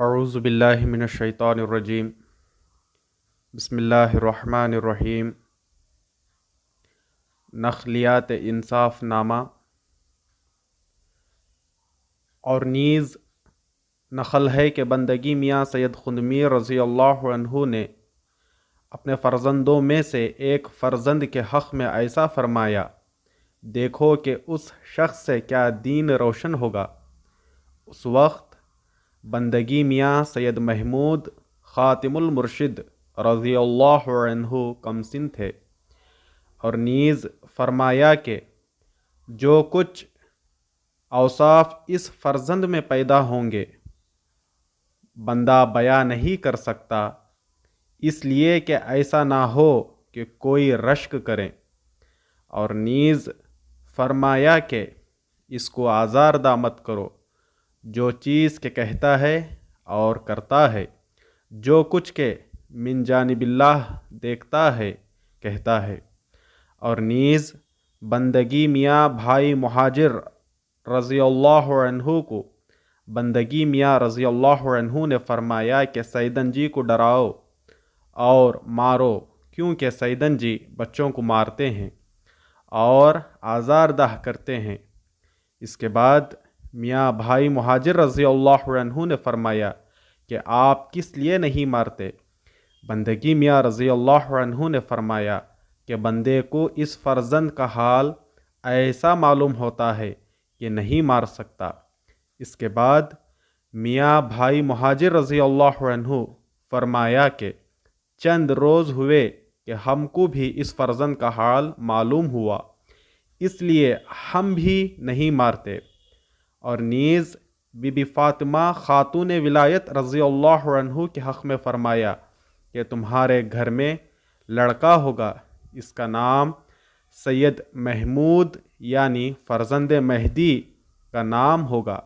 اعوذ باللہ من الشیطان الرجیم بسم اللہ الرحمن الرحیم۔ نخلیات انصاف نامہ۔ اور نیز نقل ہے کہ بندگی میاں سید خندمیر رضی اللہ عنہ نے اپنے فرزندوں میں سے ایک فرزند کے حق میں ایسا فرمایا، دیکھو کہ اس شخص سے کیا دین روشن ہوگا۔ اس وقت بندگی میاں سید محمود خاتم المرشد رضی اللہ عنہ کمسن تھے، اور نیز فرمایا کہ جو کچھ اوصاف اس فرزند میں پیدا ہوں گے بندہ بیان نہیں کر سکتا، اس لیے کہ ایسا نہ ہو کہ کوئی رشک کرے۔ اور نیز فرمایا کہ اس کو آزاردہ مت کرو، جو چیز کے کہتا ہے اور کرتا ہے، جو کچھ کے من جانب اللہ دیکھتا ہے کہتا ہے۔ اور نیز بندگی میاں بھائی مہاجر رضی اللہ عنہ کو بندگی میاں رضی اللہ عنہ نے فرمایا کہ سیدن جی کو ڈراؤ اور مارو، کیونکہ سیدن جی بچوں کو مارتے ہیں اور آزاردہ کرتے ہیں۔ اس کے بعد میاں بھائی مہاجر رضی اللہ عنہ نے فرمایا کہ آپ کس لیے نہیں مارتے؟ بندگی میاں رضی اللہ عنہ نے فرمایا کہ بندے کو اس فرزند کا حال ایسا معلوم ہوتا ہے کہ نہیں مار سکتا۔ اس کے بعد میاں بھائی مہاجر رضی اللہ عنہ فرمایا کہ چند روز ہوئے کہ ہم کو بھی اس فرزند کا حال معلوم ہوا، اس لیے ہم بھی نہیں مارتے۔ اور نیز بی بی فاطمہ خاتون ولایت رضی اللہ عنہ کے حق میں فرمایا کہ تمہارے گھر میں لڑکا ہوگا، اس کا نام سید محمود یعنی فرزند مہدی کا نام ہوگا۔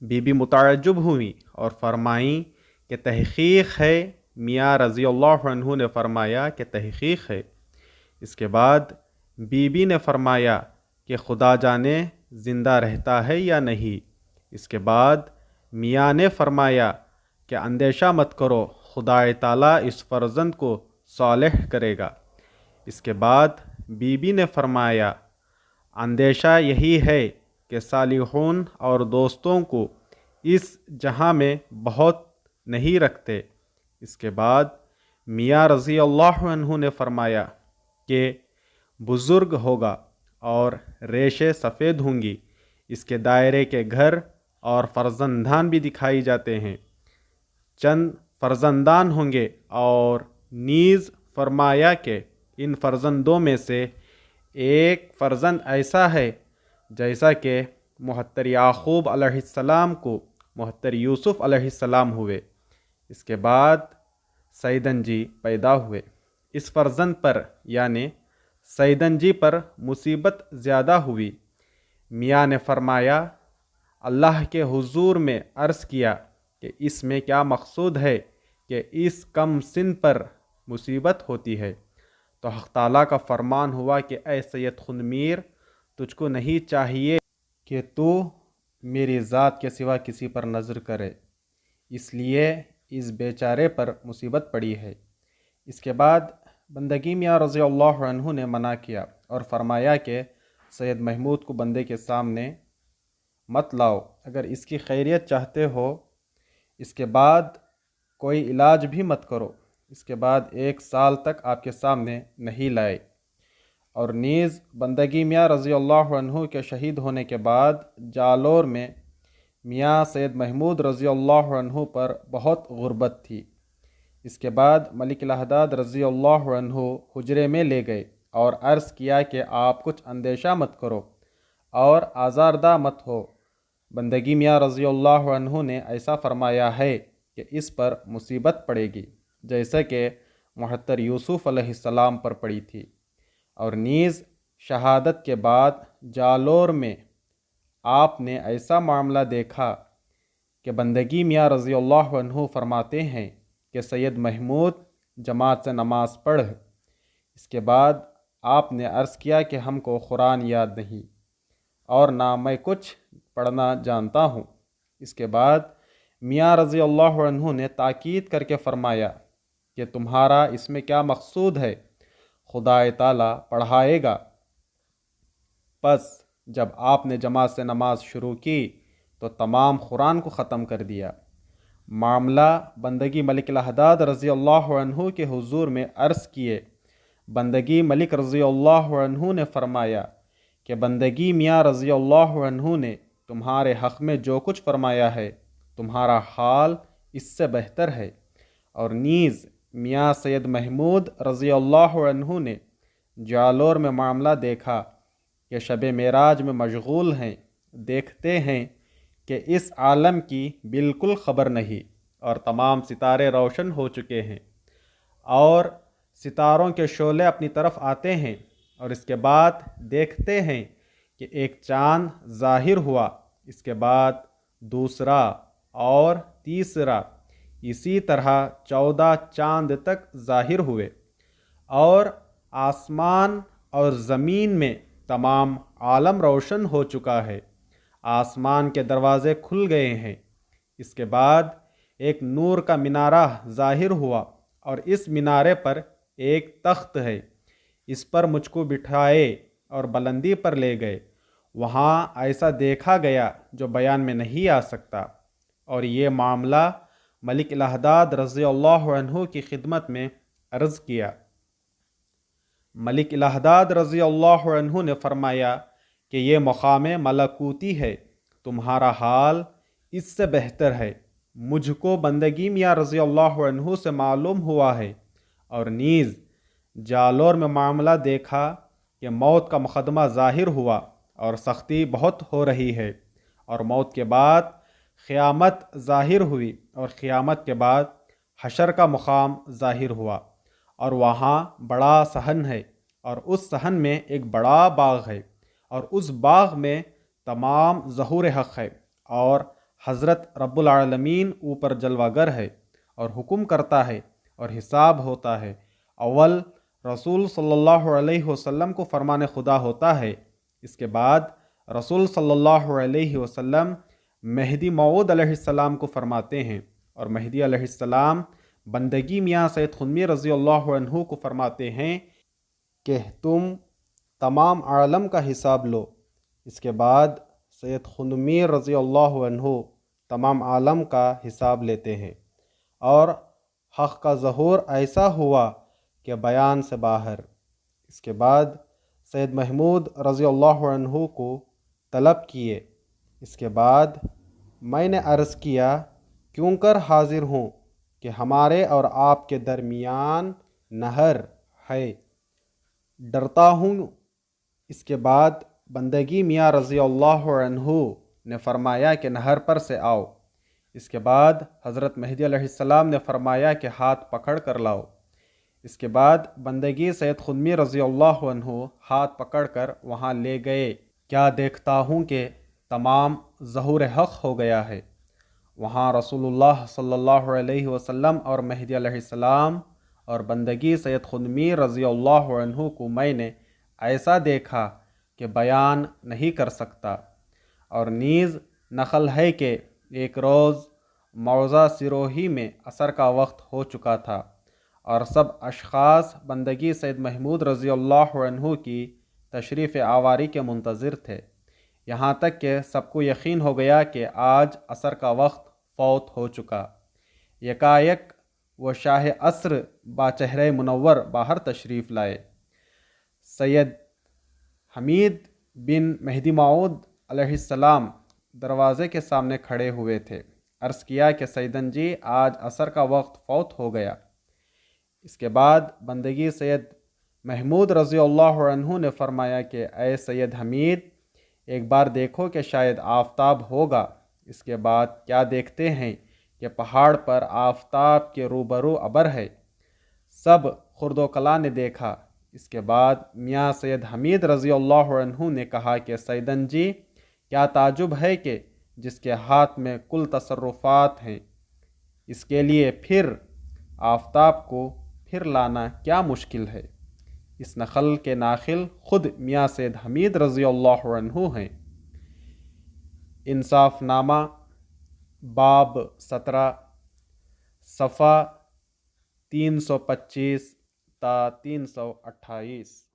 بی بی متعجب ہوئی اور فرمائیں کہ تحقیق ہے؟ میاں رضی اللہ عنہ نے فرمایا کہ تحقیق ہے۔ اس کے بعد بی بی نے فرمایا کہ خدا جانے زندہ رہتا ہے یا نہیں۔ اس کے بعد میاں نے فرمایا کہ اندیشہ مت کرو، خدا تعالیٰ اس فرزند کو صالح کرے گا۔ اس کے بعد بی بی نے فرمایا اندیشہ یہی ہے کہ صالحون اور دوستوں کو اس جہاں میں بہت نہیں رکھتے۔ اس کے بعد میاں رضی اللہ عنہ نے فرمایا کہ بزرگ ہوگا اور ریشیں سفید ہوں گی، اس کے دائرے کے گھر اور فرزندان بھی دکھائی جاتے ہیں، چند فرزندان ہوں گے۔ اور نیز فرمایا کہ ان فرزندوں میں سے ایک فرزند ایسا ہے جیسا کہ محتر یعقوب علیہ السلام کو محتر یوسف علیہ السلام ہوئے۔ اس کے بعد سیدن جی پیدا ہوئے۔ اس فرزند پر یعنی سیدن جی پر مصیبت زیادہ ہوئی۔ میاں نے فرمایا اللہ کے حضور میں عرض کیا کہ اس میں کیا مقصود ہے کہ اس کم سن پر مصیبت ہوتی ہے؟ تو حق تعالیٰ کا فرمان ہوا کہ اے سید خندمیر، تجھ کو نہیں چاہیے کہ تو میری ذات کے سوا کسی پر نظر کرے، اس لیے اس بیچارے پر مصیبت پڑی ہے۔ اس کے بعد بندگی میاں رضی اللہ عنہ نے منع کیا اور فرمایا کہ سید محمود کو بندے کے سامنے مت لاؤ، اگر اس کی خیریت چاہتے ہو۔ اس کے بعد کوئی علاج بھی مت کرو۔ اس کے بعد 1 سال تک آپ کے سامنے نہیں لائے۔ اور نیز بندگی میاں رضی اللہ عنہ کے شہید ہونے کے بعد جالور میں میاں سید محمود رضی اللہ عنہ پر بہت غربت تھی۔ اس کے بعد ملک الہداد رضی اللہ عنہ حجرے میں لے گئے اور عرض کیا کہ آپ کچھ اندیشہ مت کرو اور آزاردہ مت ہو، بندگی میاں رضی اللہ عنہ نے ایسا فرمایا ہے کہ اس پر مصیبت پڑے گی جیسا کہ محتر یوسف علیہ السلام پر پڑی تھی۔ اور نیز شہادت کے بعد جالور میں آپ نے ایسا معاملہ دیکھا کہ بندگی میاں رضی اللہ عنہ فرماتے ہیں کہ سید محمود جماعت سے نماز پڑھ۔ اس کے بعد آپ نے عرض کیا کہ ہم کو قرآن یاد نہیں اور نہ میں کچھ پڑھنا جانتا ہوں۔ اس کے بعد میاں رضی اللہ عنہ نے تاکید کر کے فرمایا کہ تمہارا اس میں کیا مقصود ہے؟ خدا تعالیٰ پڑھائے گا۔ پس جب آپ نے جماعت سے نماز شروع کی تو تمام قرآن کو ختم کر دیا۔ معاملہ بندگی ملک الحداد رضی اللہ عنہ کے حضور میں عرض کیے۔ بندگی ملک رضی اللہ عنہ نے فرمایا کہ بندگی میاں رضی اللہ عنہ نے تمہارے حق میں جو کچھ فرمایا ہے تمہارا حال اس سے بہتر ہے، اور نیز میاں سید محمود رضی اللہ عنہ نے جالور میں معاملہ دیکھا کہ شب معراج میں مشغول ہیں، دیکھتے ہیں کہ اس عالم کی بالکل خبر نہیں اور تمام ستارے روشن ہو چکے ہیں اور ستاروں کے شعلے اپنی طرف آتے ہیں، اور اس کے بعد دیکھتے ہیں کہ ایک چاند ظاہر ہوا، اس کے بعد دوسرا اور تیسرا، اسی طرح 14 چاند تک ظاہر ہوئے، اور آسمان اور زمین میں تمام عالم روشن ہو چکا ہے، آسمان کے دروازے کھل گئے ہیں۔ اس کے بعد ایک نور کا مینارہ ظاہر ہوا، اور اس مینارے پر ایک تخت ہے، اس پر مجھ کو بٹھائے اور بلندی پر لے گئے۔ وہاں ایسا دیکھا گیا جو بیان میں نہیں آ سکتا، اور یہ معاملہ ملک الحداد رضی اللہ عنہ کی خدمت میں عرض کیا۔ ملک الحداد رضی اللہ عنہ نے فرمایا کہ یہ مقام ملکوتی ہے، تمہارا حال اس سے بہتر ہے۔ مجھ کو بندگی میاں رضی اللہ عنہ سے معلوم ہوا ہے، اور نیز جالور میں معاملہ دیکھا کہ موت کا مقدمہ ظاہر ہوا اور سختی بہت ہو رہی ہے، اور موت کے بعد قیامت ظاہر ہوئی، اور قیامت کے بعد حشر کا مقام ظاہر ہوا، اور وہاں بڑا صحن ہے، اور اس صحن میں ایک بڑا باغ ہے، اور اس باغ میں تمام ظہور حق ہے، اور حضرت رب العالمین اوپر جلوہ گر ہے اور حکم کرتا ہے اور حساب ہوتا ہے۔ اول رسول صلی اللہ علیہ وسلم کو فرمان خدا ہوتا ہے، اس کے بعد رسول صلی اللہ علیہ وسلم مہدی موعود علیہ السلام کو فرماتے ہیں، اور مہدی علیہ السلام بندگی میاں سید خنمی رضی اللہ عنہ کو فرماتے ہیں کہ تم تمام عالم کا حساب لو۔ اس کے بعد سید خنمی رضی اللہ عنہ تمام عالم کا حساب لیتے ہیں، اور حق کا ظہور ایسا ہوا کہ بیان سے باہر۔ اس کے بعد سید محمود رضی اللہ عنہ کو طلب کیے۔ اس کے بعد میں نے عرض کیا کیوں کر حاضر ہوں کہ ہمارے اور آپ کے درمیان نہر ہے، ڈرتا ہوں۔ اس کے بعد بندگی میاں رضی اللہ عنہ نے فرمایا کہ نہر پر سے آؤ۔ اس کے بعد حضرت مہدی علیہ السلام نے فرمایا کہ ہاتھ پکڑ کر لاؤ۔ اس کے بعد بندگی سید خنمی رضی اللہ عنہ ہاتھ پکڑ کر وہاں لے گئے۔ کیا دیکھتا ہوں کہ تمام ظہور حق ہو گیا ہے۔ وہاں رسول اللہ صلی اللہ علیہ وسلم اور مہدی علیہ السلام اور بندگی سید خنمی رضی اللہ عنہ کو میں نے ایسا دیکھا کہ بیان نہیں کر سکتا، اور نیز نقل ہے کہ ایک روز موضع سروہی میں عصر کا وقت ہو چکا تھا، اور سب اشخاص بندگی سید محمود رضی اللہ عنہ کی تشریف آواری کے منتظر تھے، یہاں تک کہ سب کو یقین ہو گیا کہ آج عصر کا وقت فوت ہو چکا۔ یکایک وہ شاہ عصر با چہرہ منور باہر تشریف لائے۔ سید حمید بن مہدی موعود علیہ السلام دروازے کے سامنے کھڑے ہوئے تھے۔ عرض کیا کہ سیدن جی آج عصر کا وقت فوت ہو گیا۔ اس کے بعد بندگی سید محمود رضی اللہ عنہ نے فرمایا کہ اے سید حمید، ایک بار دیکھو کہ شاید آفتاب ہوگا۔ اس کے بعد کیا دیکھتے ہیں کہ پہاڑ پر آفتاب کے روبرو ابر ہے۔ سب خرد و کلا نے دیکھا۔ اس کے بعد میاں سید حمید رضی اللہ عنہ نے کہا کہ سیدن جی کیا تعجب ہے کہ جس کے ہاتھ میں کل تصرفات ہیں، اس کے لیے پھر آفتاب کو پھر لانا کیا مشکل ہے۔ اس نقل کے ناقل خود میاں سید حمید رضی اللہ عنہ ہیں۔ انصاف نامہ باب 17 صفحہ 325 تا 328۔